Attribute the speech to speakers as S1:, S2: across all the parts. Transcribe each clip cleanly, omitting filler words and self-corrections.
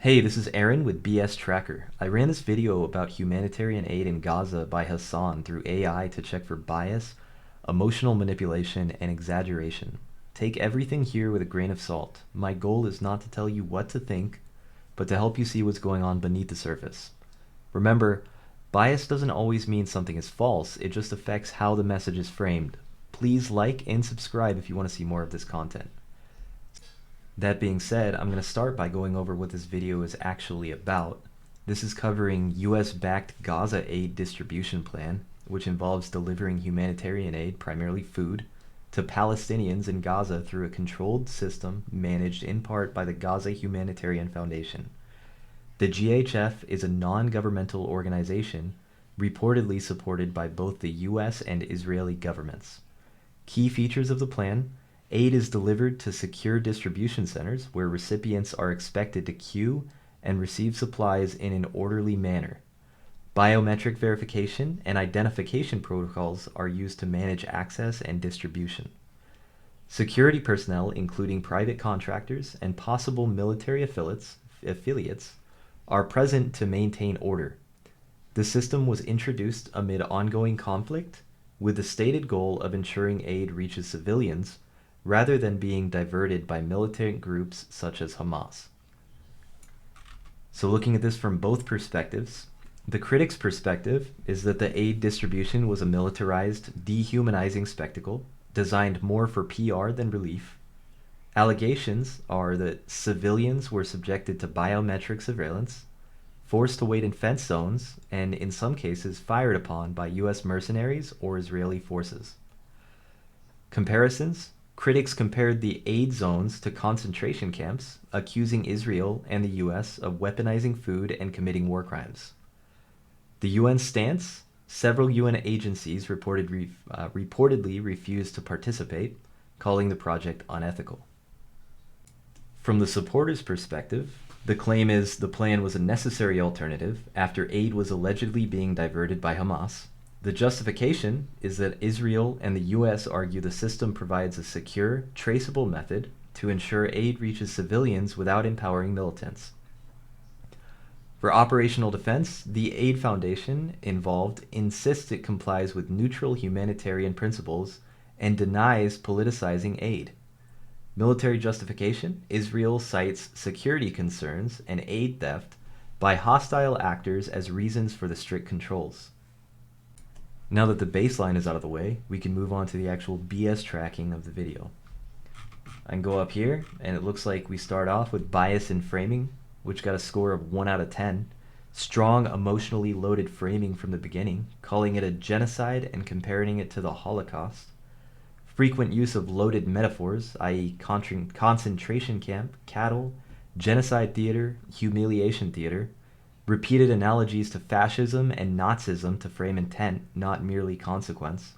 S1: Hey, this is Aaron with BSTracker. I ran this video about humanitarian aid in Gaza by Hassan through AI to check for bias, emotional manipulation, and exaggeration. Take everything here with a grain of salt. My goal is not to tell you what to think, but to help you see what's going on beneath the surface. Remember, bias doesn't always mean something is false, it just affects how the message is framed. Please like and subscribe if you want to see more of this content. That being said, I'm going to start by going over what this video is actually about. This is covering US-backed Gaza aid distribution plan, which involves delivering humanitarian aid, primarily food, to Palestinians in Gaza through a controlled system managed in part by the Gaza Humanitarian Foundation. The GHF is a non-governmental organization reportedly supported by both the US and Israeli governments. Key features of the plan: aid is delivered to secure distribution centers where recipients are expected to queue and receive supplies in an orderly manner. Biometric verification and identification protocols are used to manage access and distribution. Security personnel, including private contractors and possible military affiliates, are present to maintain order. The system was introduced amid ongoing conflict with the stated goal of ensuring aid reaches civilians rather than being diverted by militant groups such as Hamas. So looking at this from both perspectives, the critics' perspective is that the aid distribution was a militarized, dehumanizing spectacle designed more for PR than relief. Allegations are that civilians were subjected to biometric surveillance, forced to wait in fence zones, and in some cases fired upon by US mercenaries or Israeli forces. Comparisons: critics compared the aid zones to concentration camps, accusing Israel and the US of weaponizing food and committing war crimes. The UN stance: several UN agencies reportedly refused to participate, calling the project unethical. From the supporters' perspective, the claim is the plan was a necessary alternative after aid was allegedly being diverted by Hamas. The justification is that Israel and the US argue the system provides a secure, traceable method to ensure aid reaches civilians without empowering militants. For operational defense, the aid foundation involved insists it complies with neutral humanitarian principles and denies politicizing aid. Military justification: Israel cites security concerns and aid theft by hostile actors as reasons for the strict controls. Now that the baseline is out of the way, we can move on to the actual BS tracking of the video. I can go up here, and it looks like we start off with bias in framing, which got a score of 1 out of 10. Strong, emotionally loaded framing from the beginning, calling it a genocide and comparing it to the Holocaust. Frequent use of loaded metaphors, i.e. concentration camp, cattle, genocide theater, humiliation theater. Repeated analogies to fascism and Nazism to frame intent, not merely consequence.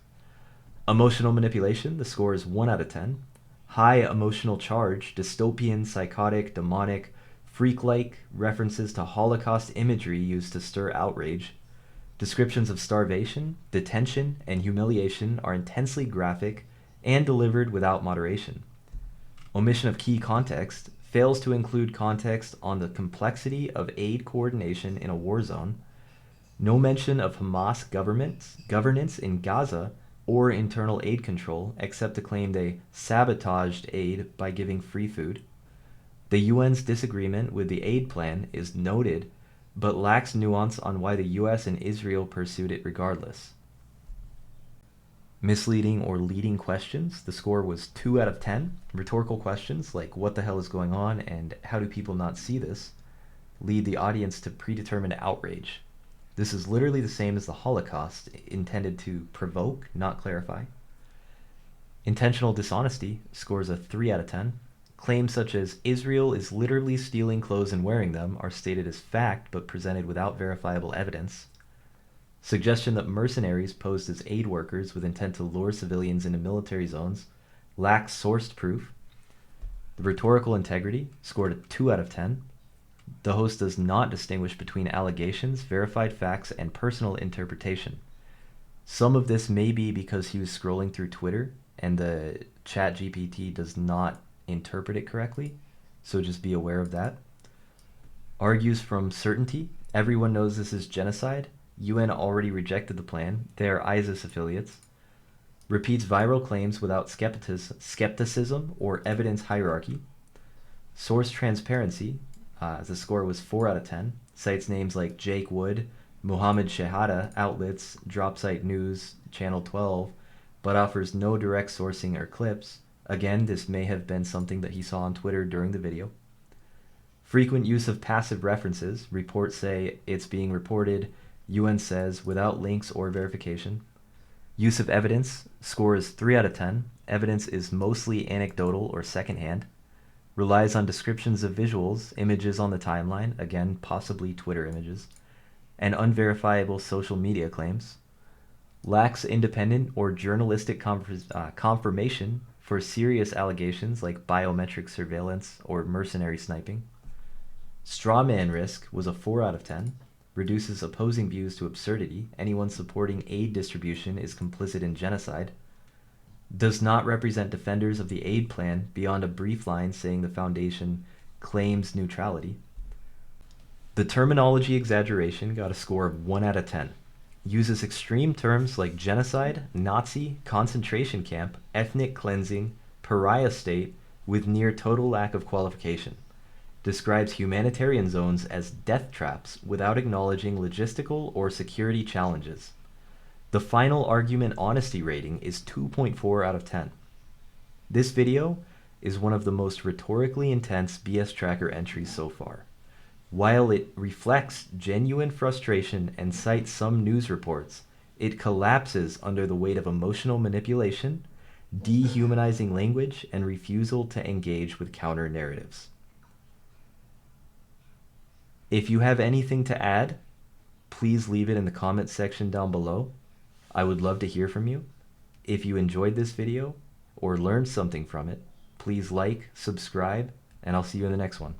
S1: Emotional manipulation, the score is 1 out of 10. High emotional charge, dystopian, psychotic, demonic, freak-like, references to Holocaust imagery used to stir outrage. Descriptions of starvation, detention, and humiliation are intensely graphic and delivered without moderation. Omission of key context fails to include context on the complexity of aid coordination in a war zone. No mention of Hamas governance in Gaza or internal aid control, except to claim they sabotaged aid by giving free food. The UN's disagreement with the aid plan is noted, but lacks nuance on why the US and Israel pursued it regardless. Misleading or leading questions, the score was 2 out of 10. Rhetorical questions like what the hell is going on and how do people not see this lead the audience to predetermined outrage. This is literally the same as the Holocaust, intended to provoke, not clarify. Intentional dishonesty scores a 3 out of 10. Claims such as Israel is literally stealing clothes and wearing them are stated as fact but presented without verifiable evidence. Suggestion that mercenaries posed as aid workers with intent to lure civilians into military zones lacks sourced proof. The rhetorical integrity scored a 2 out of 10. The host does not distinguish between allegations, verified facts, and personal interpretation. Some of this may be because he was scrolling through Twitter and the ChatGPT does not interpret it correctly, so just be aware of that. Argues from certainty. Everyone knows this is genocide. UN already rejected the plan. They are ISIS affiliates. Repeats viral claims without skepticism or evidence hierarchy. Source transparency. The score was 4 out of 10. Cites names like Jake Wood, Muhammad Shehada, outlets, Dropsite News, Channel 12, but offers no direct sourcing or clips. Again, this may have been something that he saw on Twitter during the video. Frequent use of passive references. Reports say it's being reported. UN says without links or verification. Use of evidence. Score is 3 out of 10. Evidence is mostly anecdotal or secondhand. Relies on descriptions of visuals, images on the timeline, again, possibly Twitter images, and unverifiable social media claims. Lacks independent or journalistic confirmation for serious allegations like biometric surveillance or mercenary sniping. Strawman risk was a 4 out of 10. Reduces opposing views to absurdity. Anyone supporting aid distribution is complicit in genocide. Does not represent defenders of the aid plan beyond a brief line saying the foundation claims neutrality. The terminology exaggeration got a score of 1 out of 10. Uses extreme terms like genocide, Nazi, concentration camp, ethnic cleansing, pariah state with near total lack of qualification. Describes humanitarian zones as death traps without acknowledging logistical or security challenges. The final argument honesty rating is 2.4 out of 10. This video is one of the most rhetorically intense BSTracker entries so far. While it reflects genuine frustration and cites some news reports, it collapses under the weight of emotional manipulation, dehumanizing language, and refusal to engage with counter-narratives. If you have anything to add, please leave it in the comment section down below. I would love to hear from you. If you enjoyed this video or learned something from it, please like, subscribe, and I'll see you in the next one.